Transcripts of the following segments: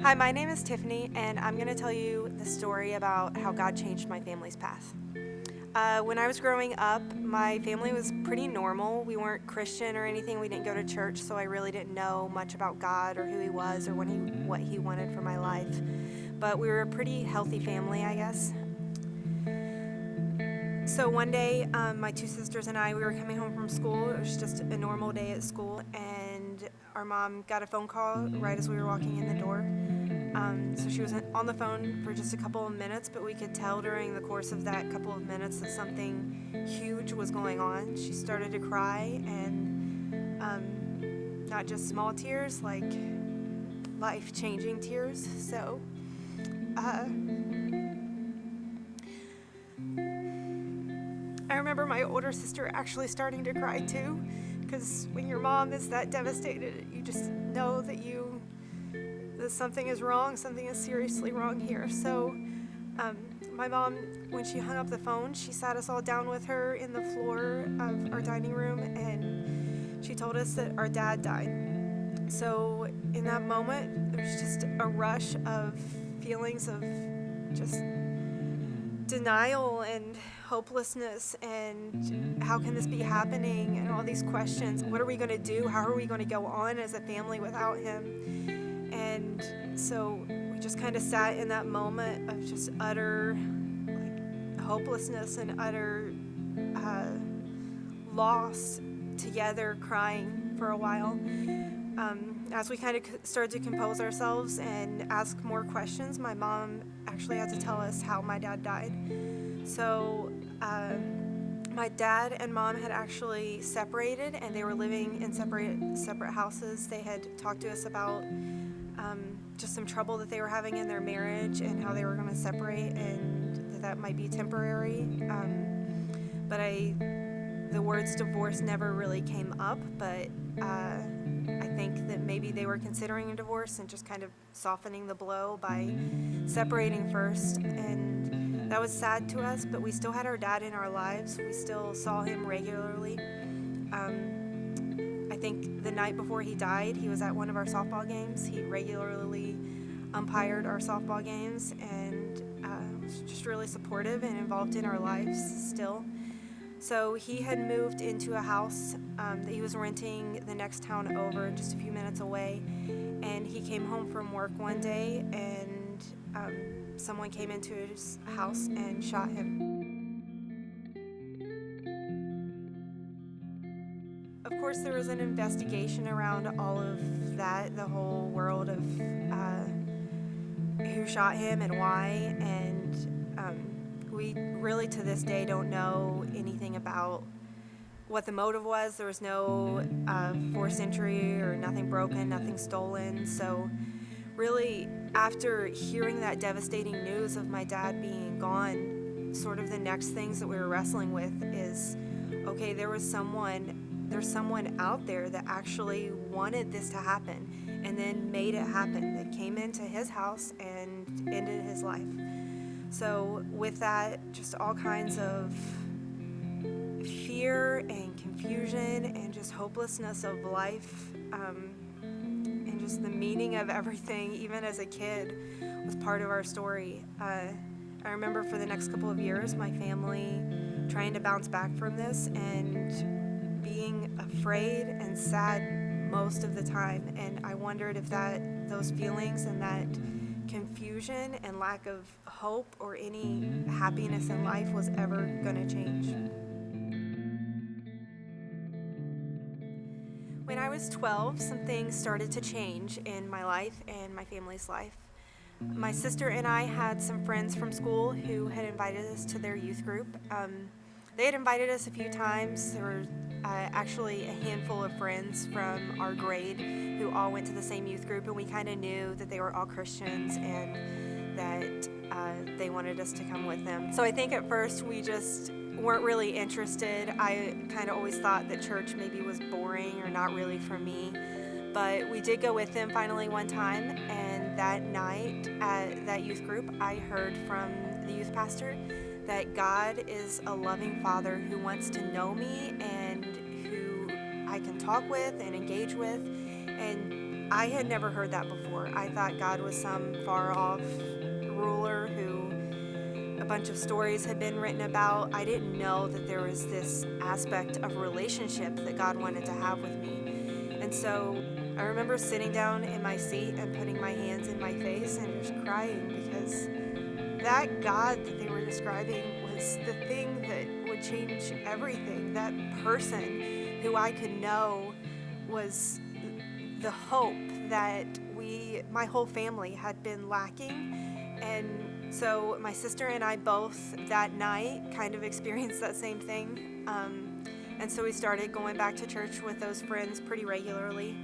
Hi, my name is Tiffany, and I'm going to tell you the story about how God changed my family's path. When I was growing up, my family was pretty normal. We weren't Christian or anything. We didn't go to church, so I really didn't know much about God or who He was or what He wanted for my life. But we were a pretty healthy family, I guess. So one day, my two sisters and I, we were coming home from school. It was just a normal day at school, and our mom got a phone call right as we were walking in the door. So she was on the phone for just a couple of minutes, but we could tell during the course of that couple of minutes that something huge was going on. She started to cry, and not just small tears, like life-changing tears. So I remember my older sister actually starting to cry too, because when your mom is that devastated, you just know that something is wrong, something is seriously wrong here. So my mom, when she hung up the phone, she sat us all down with her in the floor of our dining room, and she told us that our dad died. So in that moment, there was just a rush of feelings of just denial and hopelessness, and how can this be happening, and all these questions. What are we going to do? How are we going to go on as a family without him? And so we just kind of sat in that moment of just utter hopelessness and utter loss together, crying for a while. As we kind of started to compose ourselves and ask more questions, my mom actually had to tell us how my dad died. So my dad and mom had actually separated, and they were living in separate houses. They had talked to us about just some trouble that they were having in their marriage and how they were going to separate, and that might be temporary. But the words divorce never really came up, but I think that maybe they were considering a divorce and just kind of softening the blow by separating first. And that was sad to us, but we still had our dad in our lives. We still saw him regularly. I think the night before he died, he was at one of our softball games. He regularly umpired our softball games, and was just really supportive and involved in our lives still. So he had moved into a house that he was renting the next town over, just a few minutes away. And he came home from work one day, and someone came into his house and shot him. Of course, there was an investigation around all of that, the whole world of who shot him and why. And we really, to this day, don't know anything about what the motive was. There was no forced entry or nothing broken, nothing stolen. So really, after hearing that devastating news of my dad being gone, sort of the next things that we were wrestling with is, okay, there's someone out there that actually wanted this to happen and then made it happen, that came into his house and ended his life. So with that, just all kinds of fear and confusion and just hopelessness of life, and just the meaning of everything, even as a kid, was part of our story. I remember for the next couple of years, my family trying to bounce back from this and being afraid and sad most of the time. And I wondered if those feelings and that confusion and lack of hope or any happiness in life was ever going to change. When I was 12, some things started to change in my life and my family's life. My sister and I had some friends from school who had invited us to their youth group. They had invited us a few times. There were actually a handful of friends from our grade who all went to the same youth group, and we kind of knew that they were all Christians and that they wanted us to come with them. So I think at first we just weren't really interested. I kind of always thought that church maybe was boring or not really for me. But we did go with them finally one time, and that night at that youth group, I heard from the youth pastor that God is a loving Father who wants to know me and who I can talk with and engage with, and I had never heard that before. I thought God was some far off ruler who a bunch of stories had been written about. I didn't know that there was this aspect of relationship that God wanted to have with me. And so I remember sitting down in my seat and putting my hands in my face and just crying, because that God that they were describing was the thing that would change everything. That person who I could know was the hope that my whole family had been lacking. And so my sister and I both that night kind of experienced that same thing. And so we started going back to church with those friends pretty regularly.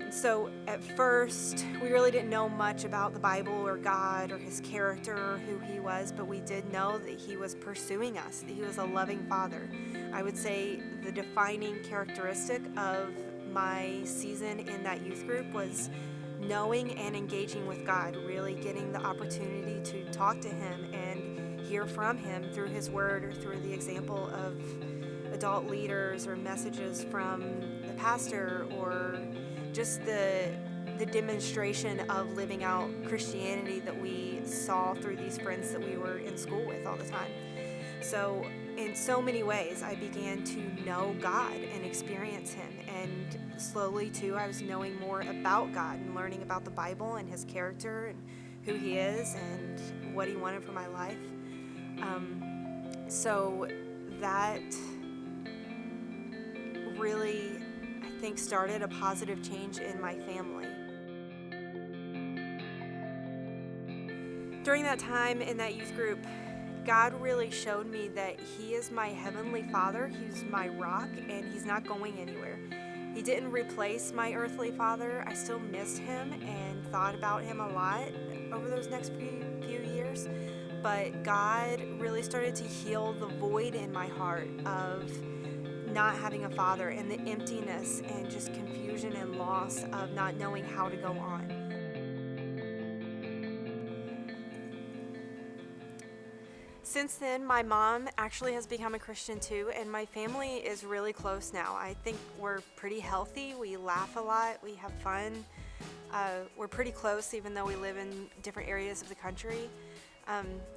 So at first, we really didn't know much about the Bible or God or his character or who he was, but we did know that he was pursuing us, that he was a loving father. I would say the defining characteristic of my season in that youth group was knowing and engaging with God, really getting the opportunity to talk to him and hear from him through his word or through the example of adult leaders or messages from the pastor, or just the demonstration of living out Christianity that we saw through these friends that we were in school with all the time. So in so many ways, I began to know God and experience him. And slowly, too, I was knowing more about God and learning about the Bible and his character and who he is and what he wanted for my life. So that really, I think, started a positive change in my family. During that time in that youth group, God really showed me that he is my heavenly father. He's my rock, and he's not going anywhere. He didn't replace my earthly father. I still missed him and thought about him a lot over those next few years. But God really started to heal the void in my heart of not having a father, and the emptiness and just confusion and loss of not knowing how to go on. Since then, my mom actually has become a Christian too, and my family is really close now. I think we're pretty healthy. We laugh a lot. We have fun. We're pretty close, even though we live in different areas of the country.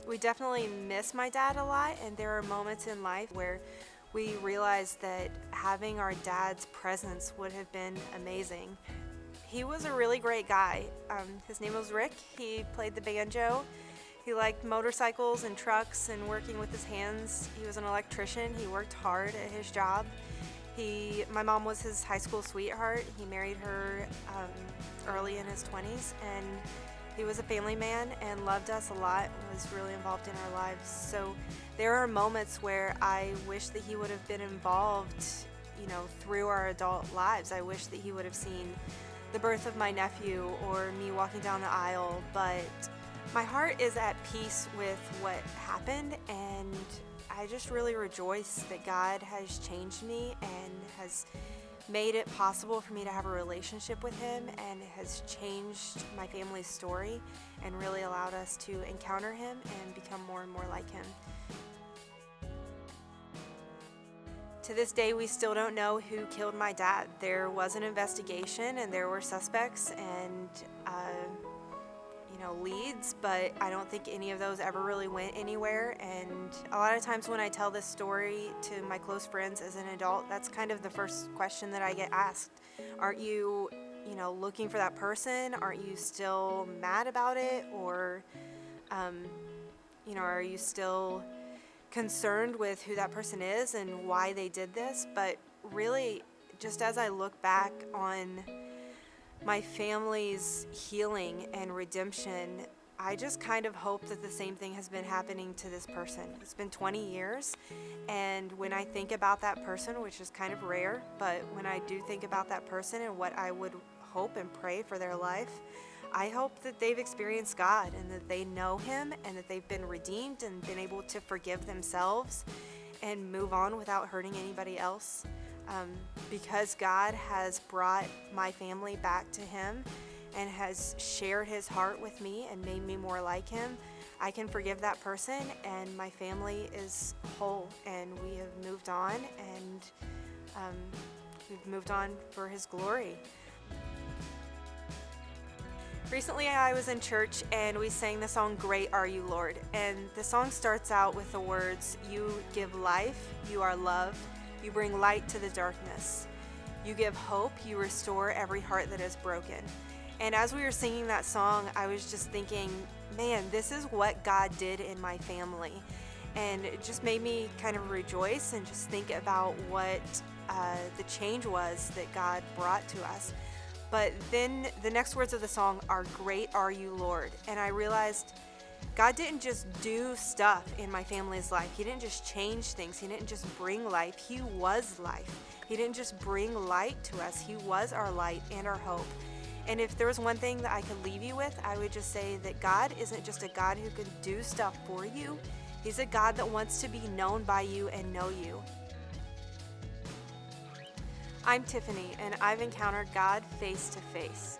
We definitely miss my dad a lot, and there are moments in life where we realized that having our dad's presence would have been amazing. He was a really great guy. His name was Rick. He played the banjo. He liked motorcycles and trucks and working with his hands. He was an electrician. He worked hard at his job. My mom was his high school sweetheart. He married her early in his 20s, and he was a family man and loved us a lot and was really involved in our lives. So there are moments where I wish that he would have been involved, through our adult lives. I wish that he would have seen the birth of my nephew or me walking down the aisle, but my heart is at peace with what happened, and I just really rejoice that God has changed me and has made it possible for me to have a relationship with him, and has changed my family's story and really allowed us to encounter him and become more and more like him. To this day, we still don't know who killed my dad. There was an investigation and there were suspects and leads, but I don't think any of those ever really went anywhere. And a lot of times when I tell this story to my close friends as an adult, that's kind of the first question that I get asked. Aren't you, looking for that person? Aren't you still mad about it? Or, are you still concerned with who that person is and why they did this? But really, just as I look back on my family's healing and redemption, I just kind of hope that the same thing has been happening to this person. It's been 20 years, and when I think about that person, which is kind of rare, but when I do think about that person and what I would hope and pray for their life, I hope that they've experienced God and that they know him and that they've been redeemed and been able to forgive themselves and move on without hurting anybody else. Because God has brought my family back to him and has shared his heart with me and made me more like him, I can forgive that person, and my family is whole, and we have moved on, and we've moved on for his glory. Recently, I was in church and we sang the song Great Are You, Lord. And the song starts out with the words, "You give life, you are love, you bring light to the darkness. You give hope, you restore every heart that is broken." And as we were singing that song, I was just thinking, man, this is what God did in my family. And it just made me kind of rejoice and just think about what the change was that God brought to us. But then the next words of the song are, "Great are you, Lord." And I realized God didn't just do stuff in my family's life. He didn't just change things. He didn't just bring life. He was life. He didn't just bring light to us. He was our light and our hope. And if there was one thing that I could leave you with, I would just say that God isn't just a God who can do stuff for you. He's a God that wants to be known by you and know you. I'm Tiffany, and I've encountered God face to face.